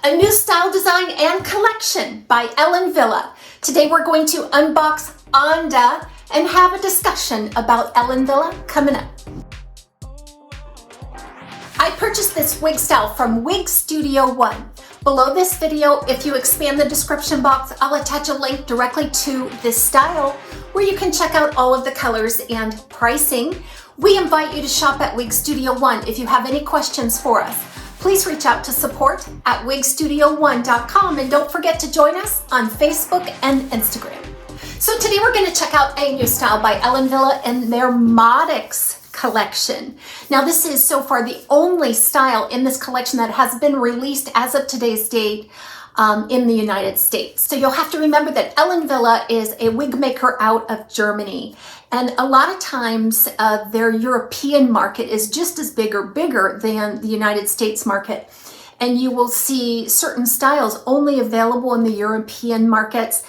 a new style design and collection by Ellen Wille. Today we're going to unbox Onda and have a discussion about Ellen Wille coming up. I purchased this wig style from Wig Studio One. Below this video, if you expand the description box, I'll attach a link directly to this style where you can check out all of the colors and pricing. We invite you to shop at Wig Studio One. If you have any questions for us, please reach out to support@wigstudio1.com, and don't forget to join us on Facebook and Instagram. So today we're going to check out a new style by Ellen Wille and their Modics collection. Now this is so far the only style in this collection that has been released as of today's date in the United States. So you'll have to remember that Ellen Wille is a wig maker out of Germany. And a lot of times their European market is just as big or bigger than the United States market. And you will see certain styles only available in the European markets.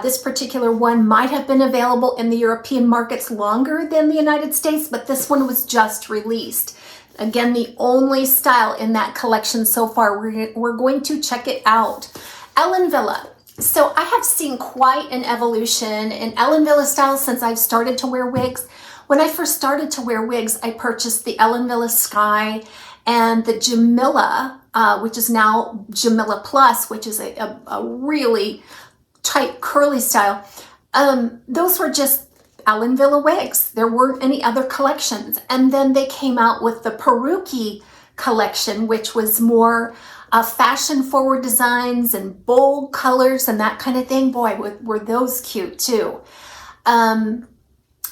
This particular one might have been available in the European markets longer than the United States, but this one was just released. Again, the only style in that collection so far. We're going to check it out. Ellen Wille. So I have seen quite an evolution in Ellen Wille style since I've started to wear wigs. When I first started to wear wigs, I purchased the Ellen Wille Sky and the Jamila, which is now Jamila Plus, which is a really tight curly style. Those were just Ellen Wille wigs. There weren't any other collections. And then they came out with the Peruki collection, which was more fashion forward designs and bold colors and that kind of thing. Boy, were those cute too. And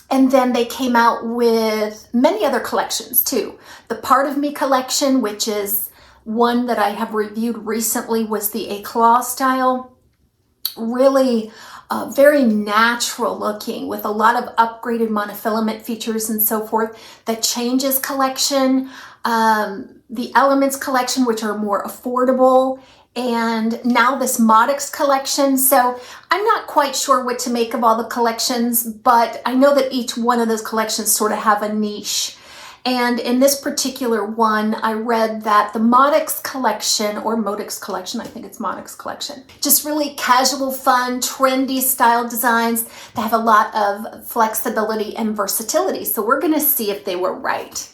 then they came out with many other collections too. The Part of Me collection, which is one that I have reviewed recently, was the éclat style. Really very natural looking with a lot of upgraded monofilament features and so forth. The Changes collection, the Elements collection, which are more affordable, and now this Modics collection. So I'm not quite sure what to make of all the collections, but I know that each one of those collections sort of have a niche. And in this particular one, I read that the Modics collection, or Modics collection, I think it's Modics collection, just really casual, fun, trendy style designs that have a lot of flexibility and versatility. So we're going to see if they were right.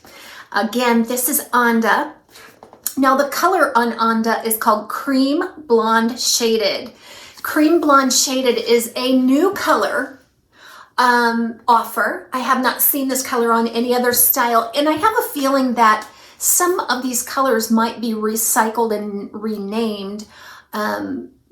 Again, this is Onda. Now the color on Onda is called Cream Blonde Shaded. Cream Blonde Shaded is a new color offer. I have not seen this color on any other style, and I have a feeling that some of these colors might be recycled and renamed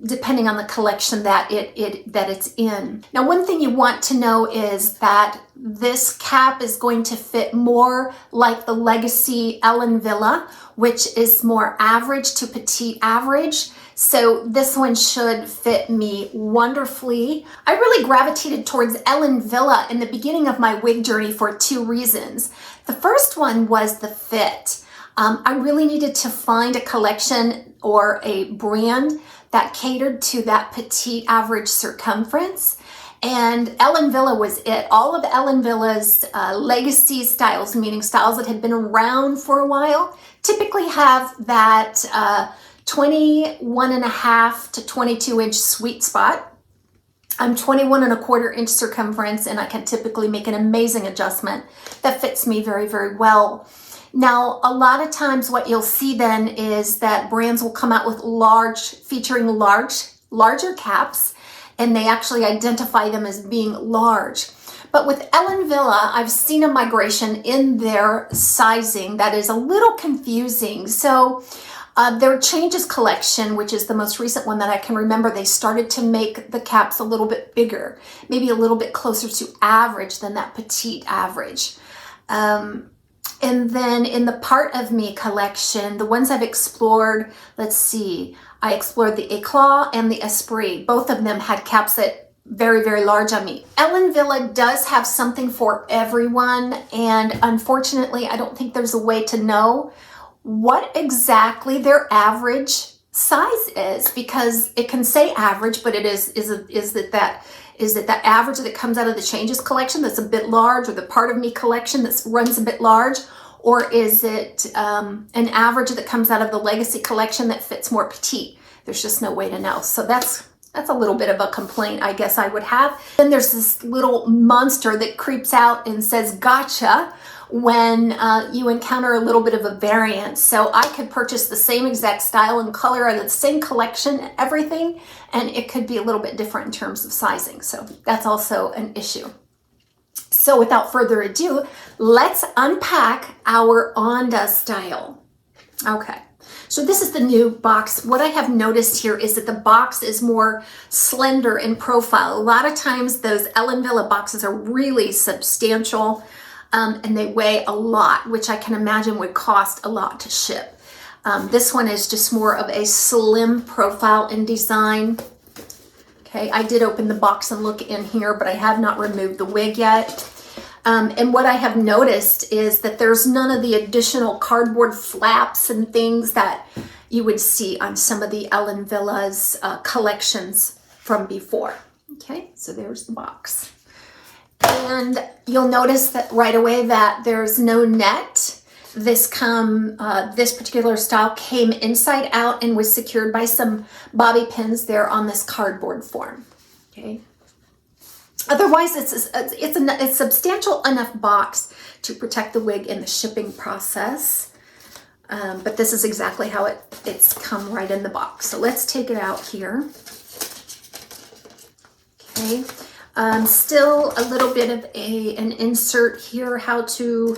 depending on the collection that it's in. Now, one thing you want to know is that this cap is going to fit more like the Legacy Ellen Wille, which is more average to petite average. So this one should fit me wonderfully. I really gravitated towards Ellen Wille in the beginning of my wig journey for two reasons. The first one was the fit. I really needed to find a collection or a brand that catered to that petite average circumference. And Ellen Wille was it. All of Ellen Wille's legacy styles, meaning styles that had been around for a while, typically have that 21.5 to 22 inch sweet spot. I'm 21.25 inch circumference, and I can typically make an amazing adjustment that fits me very, very well. Now, a lot of times what you'll see then is that brands will come out with featuring larger caps, and they actually identify them as being large. But with Ellen Wille, I've seen a migration in their sizing that is a little confusing. So their Changes collection, which is the most recent one that I can remember, they started to make the caps a little bit bigger, maybe a little bit closer to average than that petite average. And then in the Part of Me collection, the ones I've explored, let's see, I explored the Éclat and the Esprit. Both of them had caps that very, very large on me. Ellen Wille does have something for everyone, and unfortunately, I don't think there's a way to know what exactly their average size is, because it can say average, but it is it that average that comes out of the Changes collection that's a bit large, or the Part of Me collection that runs a bit large, Or is it an average that comes out of the Legacy collection that fits more petite? There's just no way to know. So that's a little bit of a complaint I guess I would have. Then there's this little monster that creeps out and says gotcha when you encounter a little bit of a variance. So I could purchase the same exact style and color and the same collection and everything, and it could be a little bit different in terms of sizing. So that's also an issue. So without further ado, let's unpack our Onda style. Okay. So this is the new box. What I have noticed here is that the box is more slender in profile. A lot of times those Ellen Wille boxes are really substantial and they weigh a lot, which I can imagine would cost a lot to ship. This one is just more of a slim profile in design. Okay, I did open the box and look in here, but I have not removed the wig yet. And what I have noticed is that there's none of the additional cardboard flaps and things that you would see on some of the Ellen Wille's collections from before. Okay, so there's the box. And you'll notice that right away that there's no net. This particular style came inside out and was secured by some bobby pins there on this cardboard form. Okay. Otherwise, it's a substantial enough box to protect the wig in the shipping process. But this is exactly how it's come right in the box. So let's take it out here. Okay. Still a little bit of an insert here, how to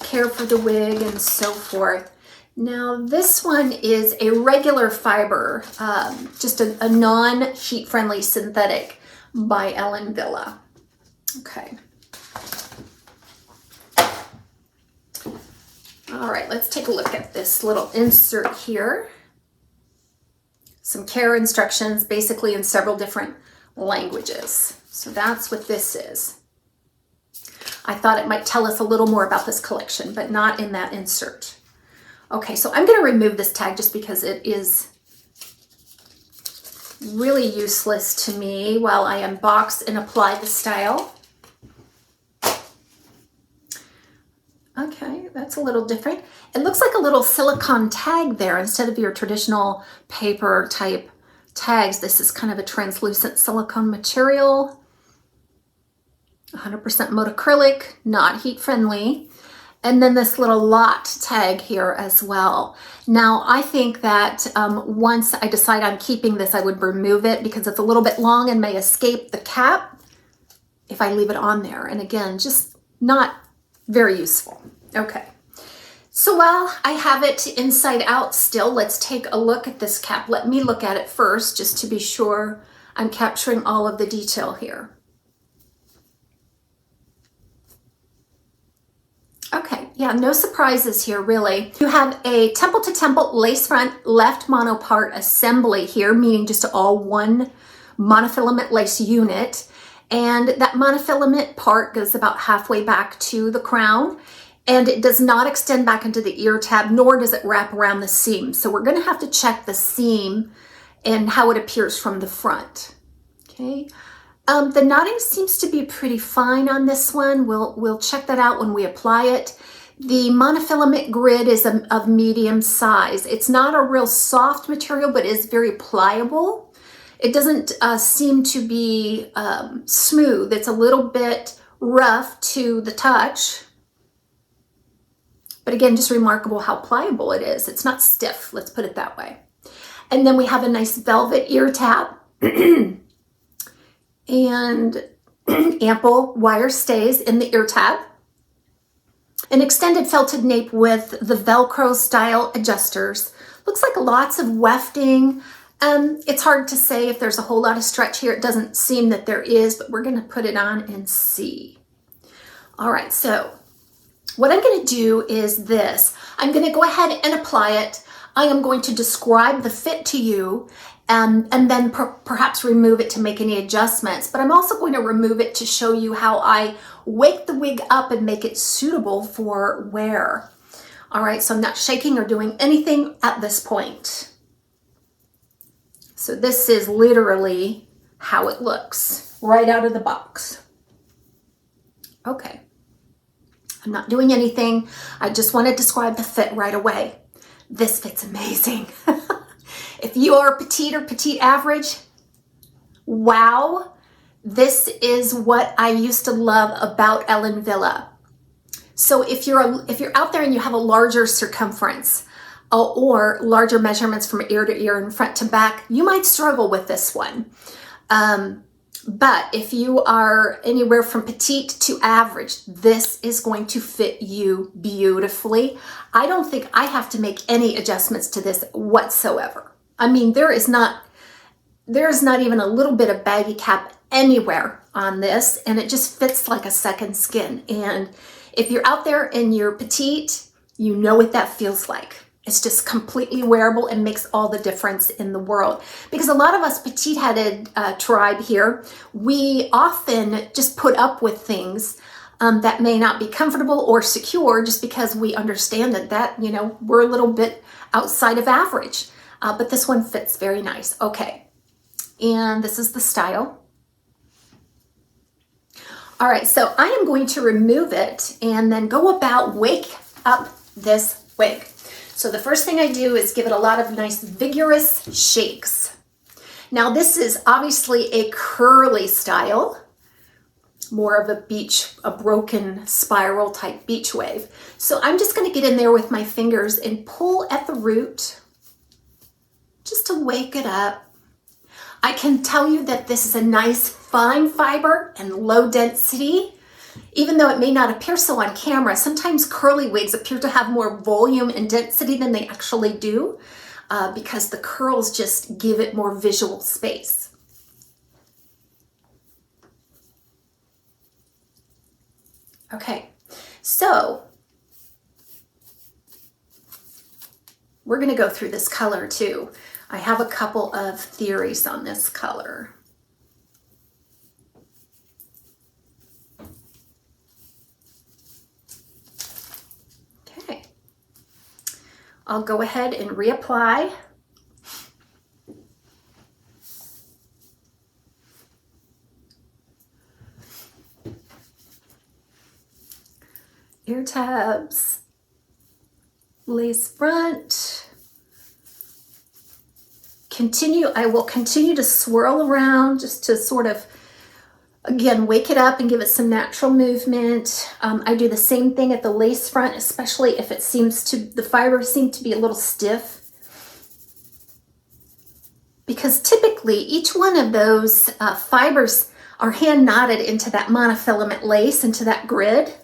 care for the wig and so forth. Now this one is a regular fiber, just a non-heat friendly synthetic by Ellen Wille. Okay. All right, let's take a look at this little insert here. Some care instructions, basically in several different languages. So that's what this is. I thought it might tell us a little more about this collection, but not in that insert. Okay, so I'm going to remove this tag just because it is really useless to me while I unbox and apply the style. Okay, that's a little different. It looks like a little silicone tag there instead of your traditional paper type tags. This is kind of a translucent silicone material. 100% motocrylic, not heat friendly. And then this little lot tag here as well. Now, I think that once I decide on keeping this, I would remove it because it's a little bit long and may escape the cap if I leave it on there. And again, just not very useful. Okay. So while I have it inside out still, let's take a look at this cap. Let me look at it first just to be sure I'm capturing all of the detail here. Okay, yeah, no surprises here really. You have a temple to temple lace front left monopart assembly here, meaning just all one monofilament lace unit. And that monofilament part goes about halfway back to the crown, and it does not extend back into the ear tab, nor does it wrap around the seam. So we're going to have to check the seam and how it appears from the front. Okay. The knotting seems to be pretty fine on this one. We'll check that out when we apply it. The monofilament grid is of medium size. It's not a real soft material, but is very pliable. It doesn't seem to be smooth. It's a little bit rough to the touch. But again, just remarkable how pliable it is. It's not stiff, let's put it that way. And then we have a nice velvet ear tab. And ample wire stays in the ear tab. An extended felted nape with the Velcro style adjusters. Looks like lots of wefting. It's hard to say if there's a whole lot of stretch here. It doesn't seem that there is, but we're going to put it on and see. All right, so what I'm going to do is this. I'm going to go ahead and apply it. I am going to describe the fit to you and then perhaps remove it to make any adjustments. But I'm also going to remove it to show you how I wake the wig up and make it suitable for wear. All right, so I'm not shaking or doing anything at this point. So this is literally how it looks right out of the box. Okay. I'm not doing anything. I just want to describe the fit right away. This fits amazing. If you are petite or petite average, wow, this is what I used to love about Ellen Wille. So if you're out there and you have a larger circumference or larger measurements from ear to ear and front to back, you might struggle with this one. But if you are anywhere from petite to average, this is going to fit you beautifully. I don't think I have to make any adjustments to this whatsoever. I mean, there is not even a little bit of baggy cap anywhere on this, and it just fits like a second skin. And if you're out there and you're petite, you know what that feels like. It's just completely wearable and makes all the difference in the world. Because a lot of us petite-headed tribe here, we often just put up with things that may not be comfortable or secure just because we understand that you know, we're a little bit outside of average. But this one fits very nice. Okay, and this is the style. All right, so I am going to remove it and then go about wake up this wig. So the first thing I do is give it a lot of nice vigorous shakes. Now this is obviously a curly style, more of a broken spiral type beach wave. So I'm just gonna get in there with my fingers and pull at the root just to wake it up. I can tell you that this is a nice fine fiber and low density. Even though it may not appear so on camera, sometimes curly wigs appear to have more volume and density than they actually do because the curls just give it more visual space. Okay, so we're going to go through this color too. I have a couple of theories on this color. I'll go ahead and reapply. Ear tabs, lace front. I will continue to swirl around just to sort of, again, wake it up and give it some natural movement. I do the same thing at the lace front, especially if the fibers seem to be a little stiff. Because typically each one of those fibers are hand knotted into that monofilament lace, into that grid.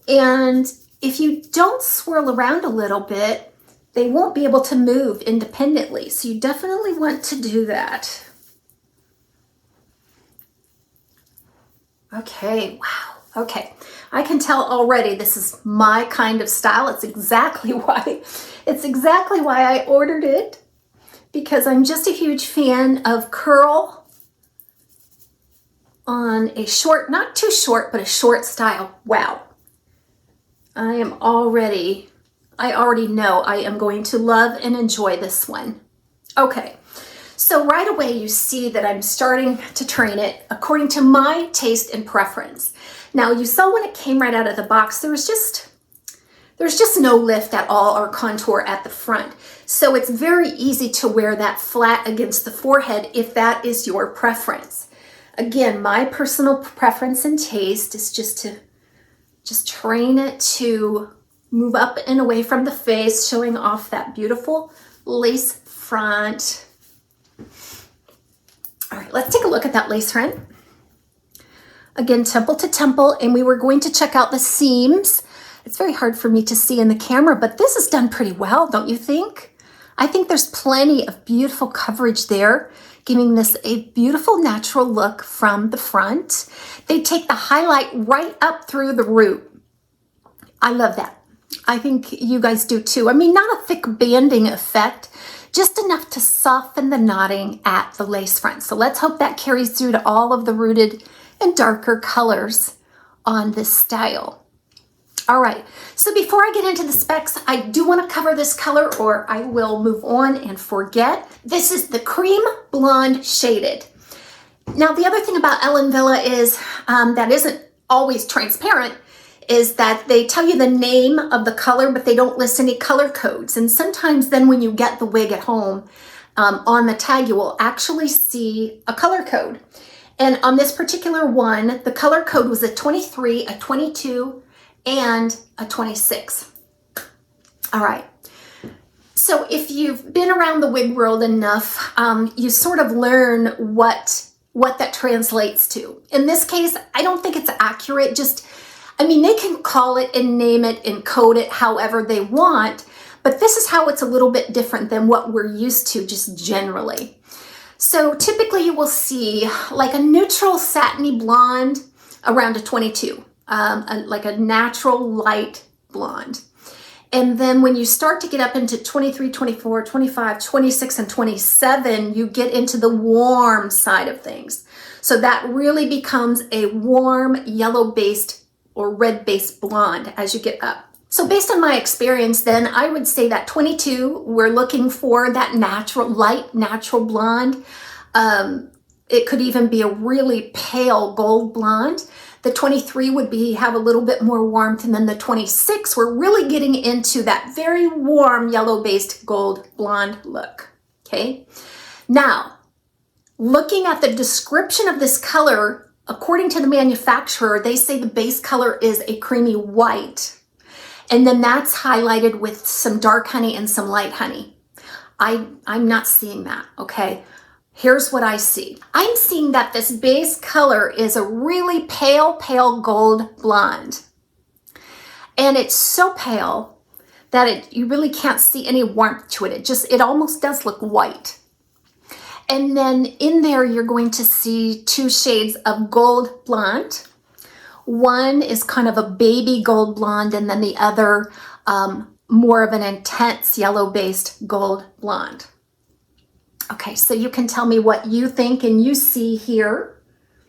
And if you don't swirl around a little bit, they won't be able to move independently. So you definitely want to do that. Okay, wow, okay. I can tell already this is my kind of style. It's exactly why I ordered it, because I'm just a huge fan of curl on a short, not too short, but a short style. Wow. I already know I am going to love and enjoy this one. Okay. So right away you see that I'm starting to train it according to my taste and preference. Now you saw when it came right out of the box, there's just no lift at all or contour at the front. So it's very easy to wear that flat against the forehead if that is your preference. Again, my personal preference and taste is just to train it to move up and away from the face, showing off that beautiful lace front. All right, let's take a look at that lace front. Again, temple to temple, and we were going to check out the seams. It's very hard for me to see in the camera, but this is done pretty well, don't you think? I think there's plenty of beautiful coverage there, giving this a beautiful natural look from the front. They take the highlight right up through the root. I love that. I think you guys do too. I mean, not a thick banding effect, just enough to soften the knotting at the lace front. So let's hope that carries through to all of the rooted and darker colors on this style. All right, so before I get into the specs, I do want to cover this color or I will move on and forget. This is the cream blonde shaded. Now, the other thing about Ellen Wille is that isn't always transparent is that they tell you the name of the color, but they don't list any color codes. And sometimes then when you get the wig at home, on the tag, you will actually see a color code. And on this particular one, the color code was a 23, a 22, and a 26. All right. So if you've been around the wig world enough, you sort of learn what that translates to. In this case, I don't think it's accurate. I mean, they can call it and name it and code it however they want, but this is how it's a little bit different than what we're used to just generally. So typically you will see like a neutral satiny blonde around a 22, like a natural light blonde. And then when you start to get up into 23, 24, 25, 26, and 27, you get into the warm side of things. So that really becomes a warm yellow-based or red-based blonde as you get up. So based on my experience then, I would say that 22, we're looking for that natural, light, natural blonde. It could even be a really pale gold blonde. The 23 would have a little bit more warmth, and then the 26, we're really getting into that very warm yellow-based gold blonde look, okay? Now, looking at the description of this color, according to the manufacturer, they say the base color is a creamy white, and then that's highlighted with some dark honey and some light honey. I'm not seeing that, okay? Here's what I see. I'm seeing that this base color is a really pale, pale gold blonde. And it's so pale that you really can't see any warmth to it. It almost does look white. And then in there, you're going to see two shades of gold blonde. One is kind of a baby gold blonde, and then the other more of an intense yellow-based gold blonde. Okay, so you can tell me what you think and you see here.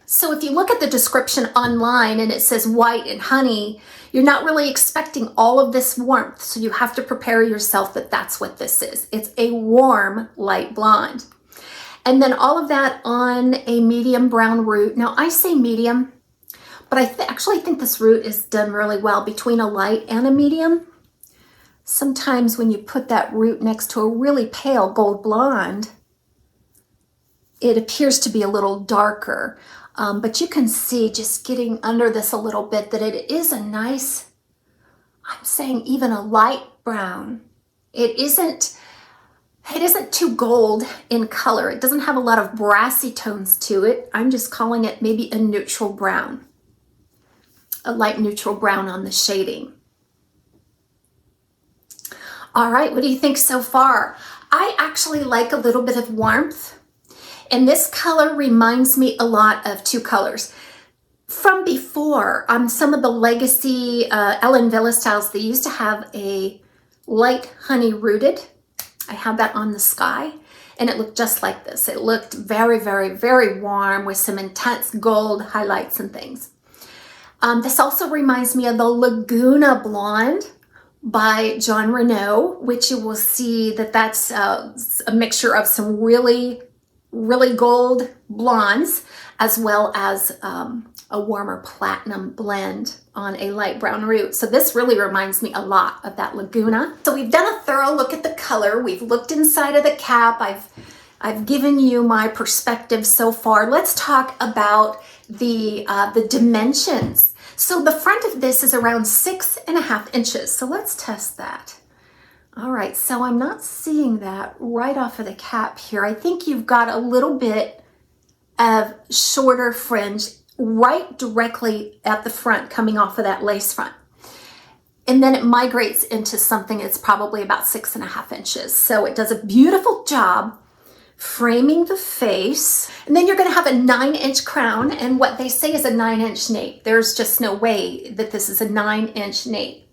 So if you look at the description online and it says white and honey, you're not really expecting all of this warmth. So you have to prepare yourself that that's what this is. It's a warm light blonde. And then all of that on a medium brown root. Now I say medium, but I actually think this root is done really well between a light and a medium. Sometimes when you put that root next to a really pale gold blonde, it appears to be a little darker, but you can see just getting under this a little bit that it is a nice, I'm saying even a light brown. It isn't too gold in color. It doesn't have a lot of brassy tones to it. I'm just calling it maybe a neutral brown, a light neutral brown on the shading. All right, what do you think so far? I actually like a little bit of warmth. And this color reminds me a lot of two colors. From before, on some of the legacy ELLEN WILLE styles, they used to have a light honey rooted. I had that on the sky, and it looked just like this. It looked very, very, very warm with some intense gold highlights and things. This also reminds me of the Laguna Blonde by John Rene, which you will see that that's a mixture of some really gold blondes, as well as a warmer platinum blend on a light brown root. So this really reminds me a lot of that Laguna. So we've done a thorough look at the color. We've looked inside of the cap. I've given you my perspective so far. Let's talk about the dimensions. So the front of this is around 6.5 inches. So let's test that. All right, so I'm not seeing that right off of the cap here. I think you've got a little bit of shorter fringe right directly at the front coming off of that lace front. And then it migrates into something that's probably about 6.5 inches. So it does a beautiful job framing the face. And then you're gonna have a 9-inch crown, and what they say is a 9-inch nape. There's just no way that this is a 9-inch nape.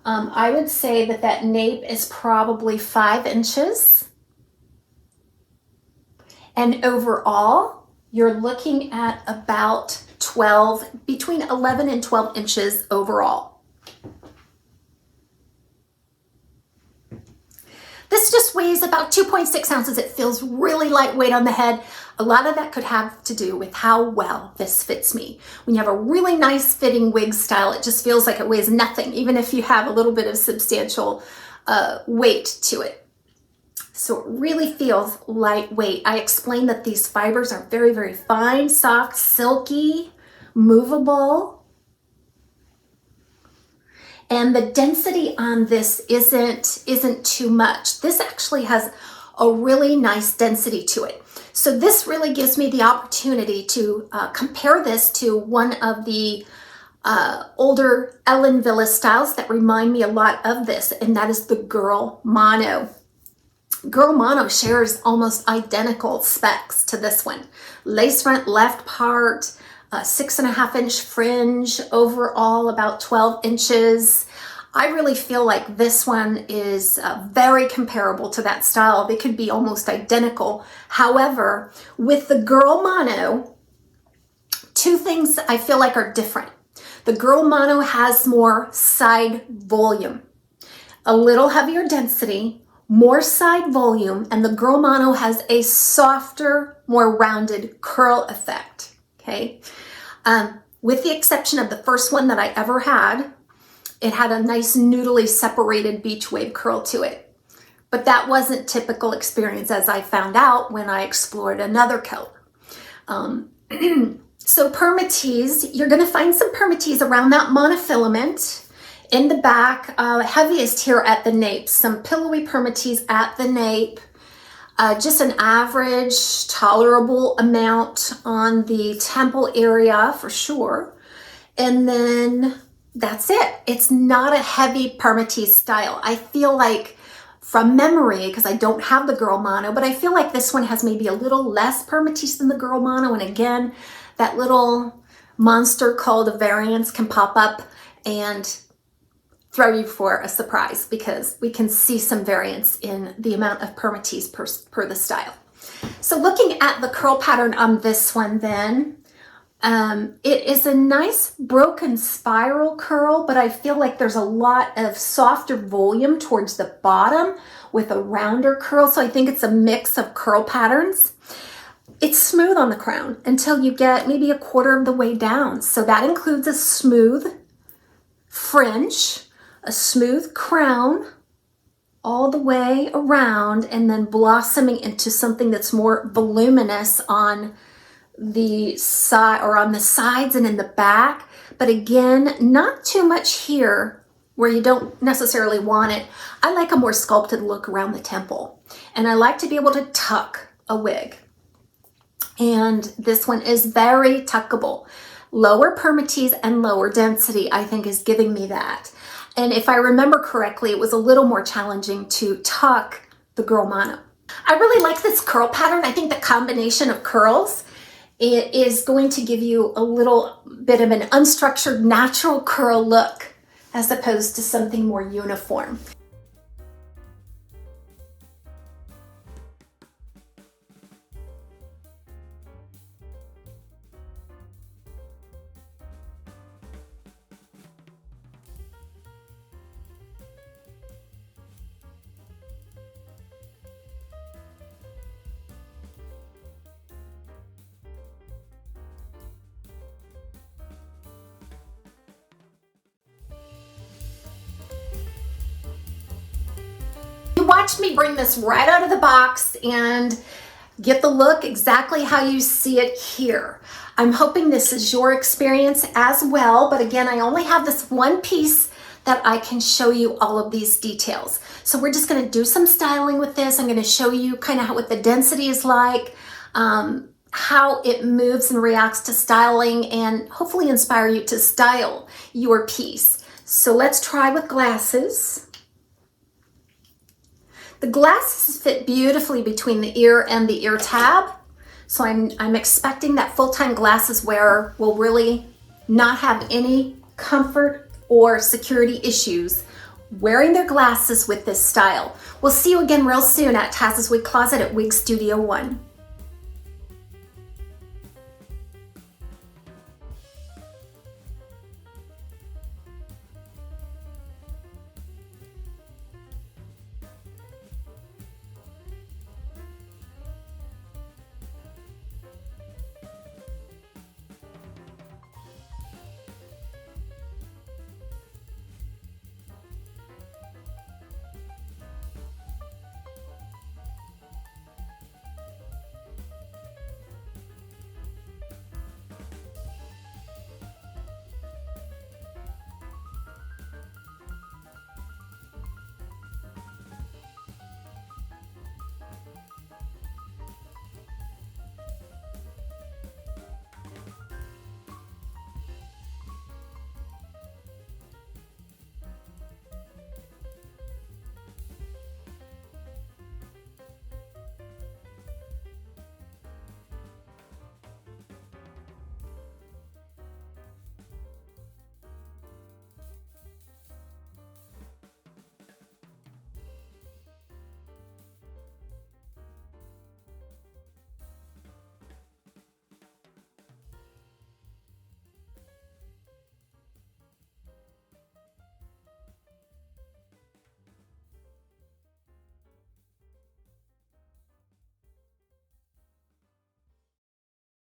I would say that nape is probably 5 inches. And overall, you're looking at about between 11 and 12 inches overall. This just weighs about 2.6 ounces. It feels really lightweight on the head. A lot of that could have to do with how well this fits me. When you have a really nice fitting wig style, it just feels like it weighs nothing, even if you have a little bit of substantial weight to it. So it really feels lightweight. I explained that these fibers are very, very fine, soft, silky, movable. And the density on this isn't too much. This actually has a really nice density to it. So this really gives me the opportunity to compare this to one of the older Ellen Wille styles that remind me a lot of this, and that is the Girl Mono. Girl Mono shares almost identical specs to this one. Lace front left part, 6.5-inch fringe, overall about 12 inches. I really feel like this one is very comparable to that style. They could be almost identical. However, with the Girl Mono, two things I feel like are different. The Girl Mono has more side volume, a little heavier density, more side volume, and the Girl Mono has a softer, more rounded curl effect, okay? With the exception of the first one that I ever had, it had a nice noodly separated beach wave curl to it. But that wasn't typical experience, as I found out when I explored another color. So Permatease, you're gonna find some Permatease around that monofilament in the back, heaviest here at the nape, some pillowy Permatease at the nape, just an average tolerable amount on the temple area for sure. And then that's it. It's not a heavy Permatease style. I feel like from memory, because I don't have the Girl Mono, but I feel like this one has maybe a little less Permatease than the Girl Mono. And again, that little monster called a variance can pop up and throw you for a surprise, because we can see some variance in the amount of Permatease per the style. So looking at the curl pattern on this one then, it is a nice broken spiral curl, but I feel like there's a lot of softer volume towards the bottom with a rounder curl. So I think it's a mix of curl patterns. It's smooth on the crown until you get maybe a quarter of the way down. So that includes a smooth fringe, a smooth crown all the way around, and then blossoming into something that's more voluminous on the side or on the sides and in the back. But again, not too much here where you don't necessarily want it. I like a more sculpted look around the temple, and I like to be able to tuck a wig. And this one is very tuckable. Lower Permatease and lower density, I think, is giving me that. And if I remember correctly, it was a little more challenging to tuck the Girl Mono. I really like this curl pattern. I think the combination of curls, it is going to give you a little bit of an unstructured, natural curl look as opposed to something more uniform. Watch me bring this right out of the box and get the look exactly how you see it here. I'm hoping this is your experience as well, but again, I only have this one piece that I can show you all of these details. So we're just gonna do some styling with this. I'm gonna show you kind of what the density is like, how it moves and reacts to styling, and hopefully inspire you to style your piece. So let's try with glasses. The glasses fit beautifully between the ear and the ear tab. So I'm expecting that full-time glasses wearer will really not have any comfort or security issues wearing their glasses with this style. We'll see you again real soon at TAZ's Wig Closet at Wig Studio 1.